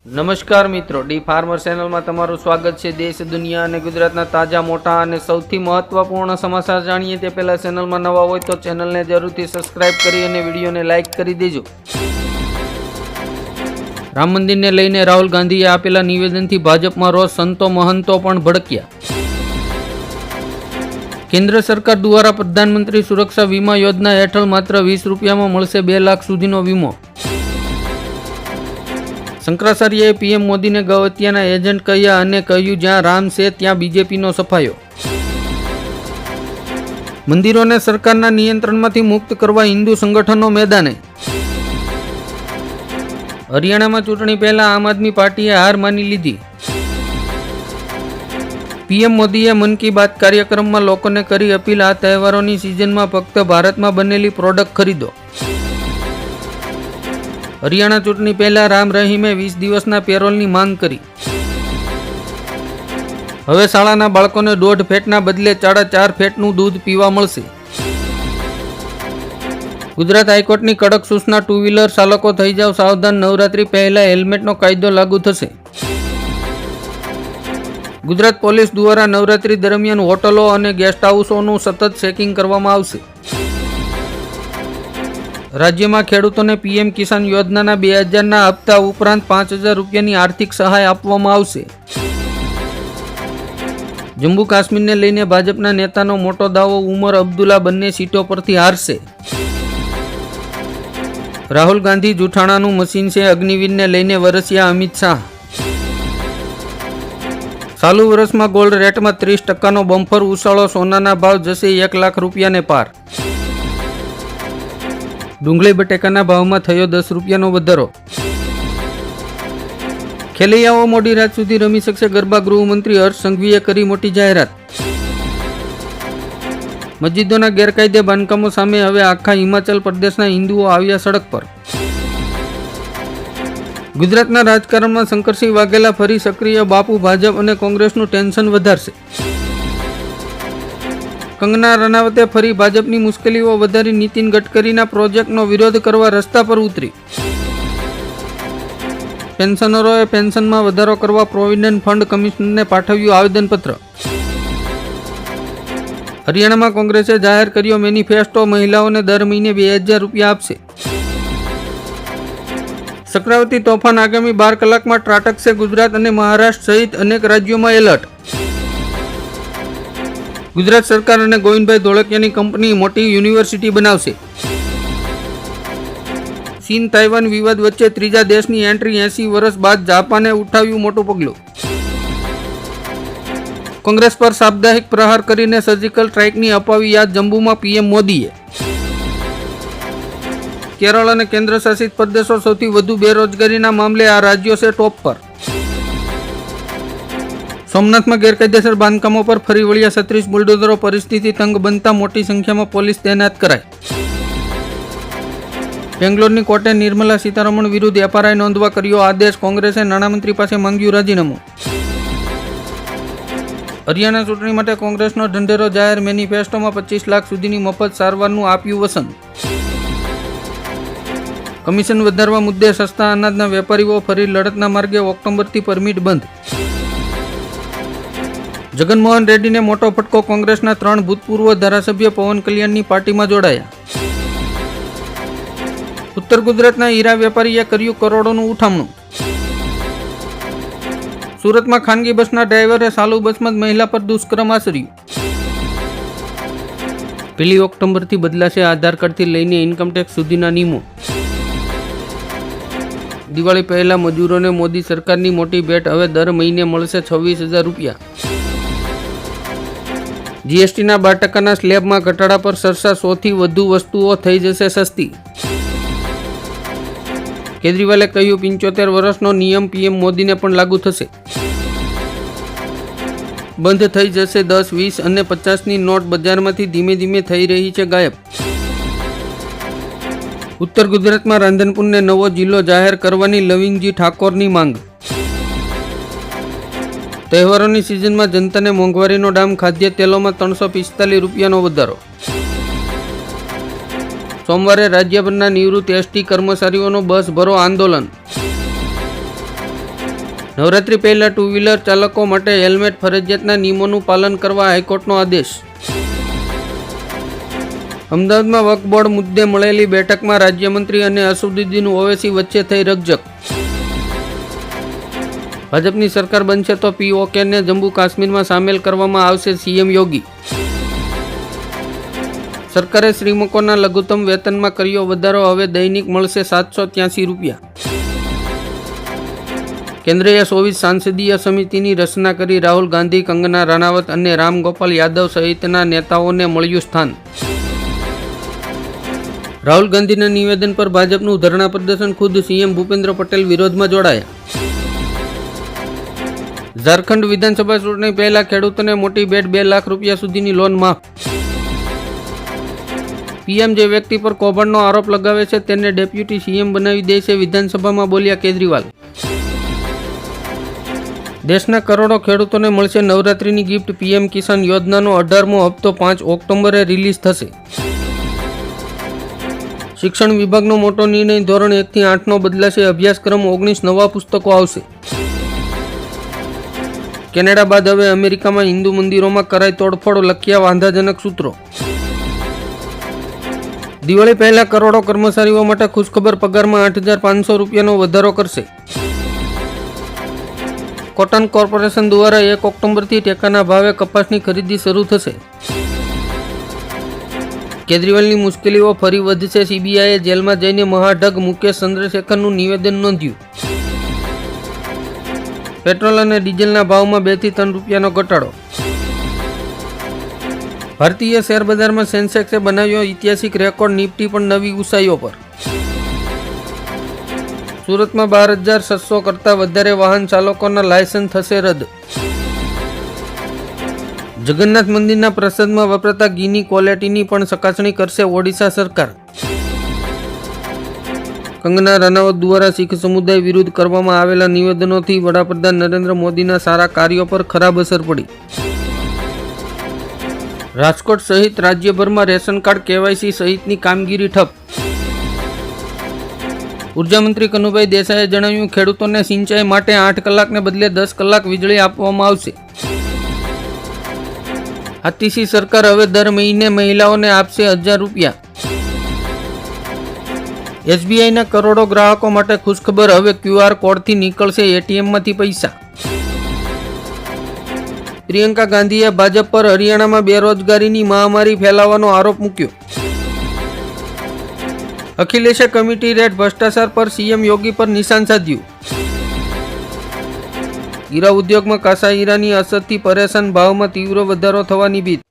નમસ્કાર મિત્રો, D farmer ચેનલમાં તમારું સ્વાગત છે। દેશ, દુનિયા અને ગુજરાતના તાજા, મોટા અને સૌથી મહત્વપૂર્ણ સમાચાર જાણીએ તે પહેલા ચેનલમાં નવા હોય તો ચેનલને જરૂરથી સબસ્ક્રાઇબ કરી અને વિડીયોને લાઇક કરી દેજો। રામ મંદિરને લઈને રાહુલ ગાંધીએ આપેલા નિવેદનથી ભાજપમાં રોષ, સંતો મહંતો પણ ભડક્યા। કેન્દ્ર સરકાર દ્વારા પ્રધાનમંત્રી સુરક્ષા વીમા યોજના હેઠળ માત્ર 20 રૂપિયામાં મળશે 2 લાખ સુધીનો વીમો। શંકરાચાર્યએ પીએમ મોદીને ગૌહત્યાના એજન્ટ કહ્યા અને કહ્યું જ્યાં રામ છે ત્યાં બીજેપીનો સફાયો। મંદિરોને સરકારના નિયંત્રણમાંથી મુક્ત કરવા હિન્દુ સંગઠનો મેદાને। હરિયાણામાં ચૂંટણી પહેલા આમ આદમી પાર્ટીએ હાર માની લીધી। પીએમ મોદીએ મન કી બાત કાર્યક્રમમાં લોકોને કરી અપીલ, આ તહેવારોની સિઝનમાં ફક્ત ભારતમાં બનેલી પ્રોડક્ટ ખરીદો। હરિયાણા ચૂંટણી પહેલા રામ રહીમે 20 દિવસના પેરોલની માંગ કરી। હવે શાળાના બાળકોને 1.5 ફેટના બદલે 4.5 ફેટનું દૂધ પીવા મળશે। ગુજરાત હાઈકોર્ટની કડક સૂચના, 2 વ્હીલર ચાલકો થઈ જાવ સાવધાન, નવરાત્રી પહેલા હેલ્મેટનો કાયદો લાગુ થશે। ગુજરાત પોલીસ દ્વારા નવરાત્રી દરમિયાન હોટલો અને ગેસ્ટ હાઉસોનું સતત ચેકિંગ કરવામાં આવશે। રાજ્યમાં ખેડૂતોને પીએમ કિસાન યોજનાના 2000ના હપ્તા ઉપરાંત 5000 રૂપિયાની આર્થિક સહાય આપવામાં આવશે। જમ્મુ કાશ્મીરને લઈને ભાજપના નેતાનો મોટો દાવો, ઉમર અબ્દુલ્લા બંને સીટો પરથી હારશે। રાહુલ ગાંધી જૂઠાણાનું મશીન છે, અગ્નિવીરને લઈને વરસ્યા અમિત શાહ। ચાલુ વર્ષમાં ગોલ્ડ રેટમાં 30%નો બમ્પર ઉછાળો, સોનાના ભાવ જશે 1 લાખ રૂપિયાને પાર। ડુંગળી બટેકાના ભાવમાં થયો 10 રૂપિયાનો વધારો। ખેલૈયાઓ મોડી રાત સુધી રમી શકશે ગરબા, ગૃહમંત્રી હર્ષ સંઘવીએ કરી મોટી જાહેરાત। મસ્જિદોના ગેરકાયદે બાંધકામો સામે હવે આખા હિમાચલ પ્રદેશના હિન્દુઓ આવ્યા સડક પર। ગુજરાતના રાજકારણમાં શંકરસિંહ વાઘેલા ફરી સક્રિય, બાપુ ભાજપ અને કોંગ્રેસનું ટેન્શન વધારશે। કંગના રનાવતે ફરી ભાજપની મુશ્કેલીઓ વધારી, નીતિન ગડકરીના પ્રોજેક્ટનો વિરોધ કરવા રસ્તા પર ઉતરી। પેન્શનરોએ પેન્શનમાં વધારો કરવા પ્રોવિડન્ટ ફંડ કમિશનરને પાઠવ્યું આવેદનપત્ર। હરિયાણામાં કોંગ્રેસે જાહેર કર્યો મેનિફેસ્ટો, મહિલાઓને દર મહિને 2000 રૂપિયા આપશે। ચક્રવાતી તોફાન આગામી 12 કલાકમાં ત્રાટકશે ગુજરાત અને મહારાષ્ટ્ર સહિત અનેક રાજ્યોમાં એલર્ટ। ગુજરાત સરકાર અને ગોવિંદભાઈ ધોળકિયાની કંપની મોટી યુનિવર્સિટી બનાવશે। ચીન તાઇવાન વિવાદ વચ્ચે ત્રીજા દેશની એન્ટ્રી, 80 વર્ષ બાદ જાપાને ઉઠાવ્યું મોટું પગલું। કોંગ્રેસ પર સાપ્તાહિક પ્રહાર કરીને સર્જિકલ સ્ટ્રાઇકની અપાવી યાદ, જમ્મુમાં પીએમ મોદીએ। કેરળ અને કેન્દ્ર શાસિત પ્રદેશો સૌથી વધુ બેરોજગારીના મામલે, આ રાજ્યો છે ટોપ પર। સોમનાથમાં ગેરકાયદેસર બાંધકામો પર ફરી વળ્યા 36 બુલડોઝરો, પરિસ્થિતિ તંગ બનતા મોટી સંખ્યામાં પોલીસ તૈનાત કરાઈ। બેંગ્લોરની કોર્ટે નિર્મલા સીતારમણ વિરુદ્ધ એફઆઈઆર નોંધવા કર્યો આદેશ, કોંગ્રેસે નાણામંત્રી પાસે માંગ્યું રાજીનામું। હરિયાણા ચૂંટણી માટે કોંગ્રેસનો ઢંઢેરો જાહેર, મેનિફેસ્ટોમાં 25 લાખ સુધીની મફત સારવારનું આપ્યું વસન। કમિશન વધારવા મુદ્દે સસ્તા અનાજના વેપારીઓ ફરી લડતના માર્ગે, ઓક્ટોબરથી પરમિટ બંધ। જગનમોહન રેડ્ડીને મોટો ફટકો, કોંગ્રેસના 3 ભૂતપૂર્વ ધારાસભ્ય પવન કલ્યાણની પાર્ટીમાં જોડાયા। ઉત્તર ગુજરાતના હીરા વેપારીએ કર્યું કરોડોનું ઉઠામણું। સુરતમાં ખાનગી બસના ડ્રાઈવરે ચાલુ બસમાં જ મહિલા પર દુષ્કર્મ આચર્યું। 1 ઓક્ટોબરથી બદલાશે આધાર કાર્ડથી લઈને ઇન્કમટેક્સ સુધીના નિયમો। દિવાળી પહેલા મજૂરોને મોદી સરકારની મોટી ભેટ, હવે દર મહિને મળશે 26,000 રૂપિયા। જીએસટીના 12%ના સ્લેબમાં ઘટાડા પર ચર્ચા, 100થી વધુ વસ્તુઓ થઈ જશે સસ્તી। કેજરીવાલે કહ્યું 75 વર્ષનો નિયમ પીએમ મોદીને પણ લાગુ થશે। બંધ થઈ જશે 10, 20 અને 50ની નોટ, બજારમાંથી ધીમે ધીમે થઈ રહી છે ગાયબ। ઉત્તર ગુજરાતમાં રાંધનપુરને નવો જિલ્લો જાહેર કરવાની લવિંગજી ઠાકોરની માંગ। તહેવારોની સિઝનમાં જનતાને મોંઘવારીનો ડામ, ખાદ્ય તેલોમાં 345 રૂપિયાનો વધારો। સોમવારે રાજ્યભરના નિવૃત્ત એસટી કર્મચારીઓનો બસ ભરો આંદોલન। નવરાત્રી પહેલા ટુ વ્હીલર ચાલકો માટે હેલ્મેટ ફરજિયાતના નિયમોનું પાલન કરવા હાઈકોર્ટનો આદેશ. અમદાવાદમાં વક્ફ બોર્ડ મુદ્દે મળેલી બેઠકમાં રાજ્યમંત્રી અને અસદુદ્દીન ઓવૈસી વચ્ચે થઈ રકઝક. ભાજપની સરકાર બનશે તો POKને જમ્મુ કાશ્મીરમાં સામેલ કરવામાં આવશે, CM યોગી. સરકારે શ્રમિકોના લઘુત્તમ વેતનમાં કર્યો વધારો, હવે દૈનિક મળશે 783 રૂપિયા. કેન્દ્રીય 24 સાંસદીય સમિતિની રચના કરી રાહુલ ગાંધી, કંગના રાણાવત અને રામ ગોપાલ યાદવ સહિતના નેતાઓને મળ્યું સ્થાન. રાહુલ ગાંધીના નિવેદન પર ભાજપનું ધરણા પ્રદર્શન, ખુદ CM ભૂપેન્દ્ર પટેલ વિરોધમાં જોડાયા. ઝારખંડ વિધાનસભા ચૂંટણી પહેલા ખેડૂતોને મોટી ભેટ, 2 લાખ રૂપિયા સુધીની લોન માફ. PM જે વ્યક્તિ પર કૌભાંડનો આરોપ લગાવે છે તેને ડેપ્યુટી CM બનાવી દેશે, વિધાનસભામાં બોલ્યા કેજરીવાલ. દેશના કરોડો ખેડૂતોને મળશે નવરાત્રીની ગિફ્ટ. PM કિસાન યોજનાનો 18મો હપ્તો 5 ઓક્ટોબરે રિલીઝ થશે. શિક્ષણ વિભાગનો મોટો નિર્ણય, ધોરણ 1 થી 8નો બદલાશે અભ્યાસક્રમ, 19 નવા પુસ્તકો આવશે. કેનેડા બાદ હવે અમેરિકામાં હિન્દુ મંદિરોમાં કરાઈ તોડફોડ, લખ્યા વાંધાજનક સૂત્રો. દિવાળી પહેલા કરોડો કર્મચારીઓ માટે ખુશખબર, પગારમાં 8,500 રૂપિયાનો વધારો કરશે. કોટન કોર્પોરેશન દ્વારા 1 ઓક્ટોબરથી ટેકાના ભાવે કપાસની ખરીદી શરૂ થશે. કેજરીવાલની મુશ્કેલીઓ ફરી વધશે, CBIએ જેલમાં જઈને મહાઢગ મુકેશ ચંદ્રશેખરનું નિવેદન નોંધ્યું. પેટ્રોલ અને ડીઝલના ભાવમાં 2 થી 3 રૂપિયાનો ઘટાડો. ભારતીય શેર બજારમાં સેન્સેક્સે બનાવ્યો ઐતિહાસિક રેકોર્ડ, નિફ્ટી પણ નવી ઊંચાઈઓ પર. સુરતમાં 12,600 કરતાં વધારે વાહન ચાલકોના લાયસન્સ થશે રદ. જગન્નાથ મંદિરના પ્રસાદમાં વપરાતા ઘીની ક્વોલિટીની પણ ચકાસણી કરશે ઓડિશા સરકાર. કંગના રાણાવત દ્વારા શીખ સમુદાય વિરુદ્ધ કરવામાં આવેલા નિવેદનોથી વડાપ્રધાન નરેન્દ્ર મોદીના સારા કાર્યો પર ખરાબ અસર પડી. રાજકોટ સહિત રાજ્યભરમાં રેશન કાર્ડ, KYC સહિતની કામગીરી ઠપ. ઉર્જામંત્રી કનુભાઈ દેસાઈએ જણાવ્યું, ખેડૂતોને સિંચાઈ માટે 8 કલાકને બદલે 10 કલાક વીજળી આપવામાં આવશે. આતિશી સરકાર હવે દર મહિને મહિલાઓને આપશે 1,000 રૂપિયા. SBIના કરોડો ગ્રાહકો માટે ખુશખબર, હવે QR કોડથી નીકળશે ATMમાંથી પૈસા. પ્રિયંકા ગાંધીએ ભાજપ પર હરિયાણામાં બેરોજગારીની મહામારી ફેલાવવાનો આરોપ મૂક્યો. અખિલેશે કમિટી રેડ ભ્રષ્ટાચાર પર CM યોગી પર નિશાન સાધ્યું. હીરા ઉદ્યોગમાં કાચા હીરાની અછતથી પરેશાન, ભાવમાં તીવ્ર વધારો થવાની ભીત.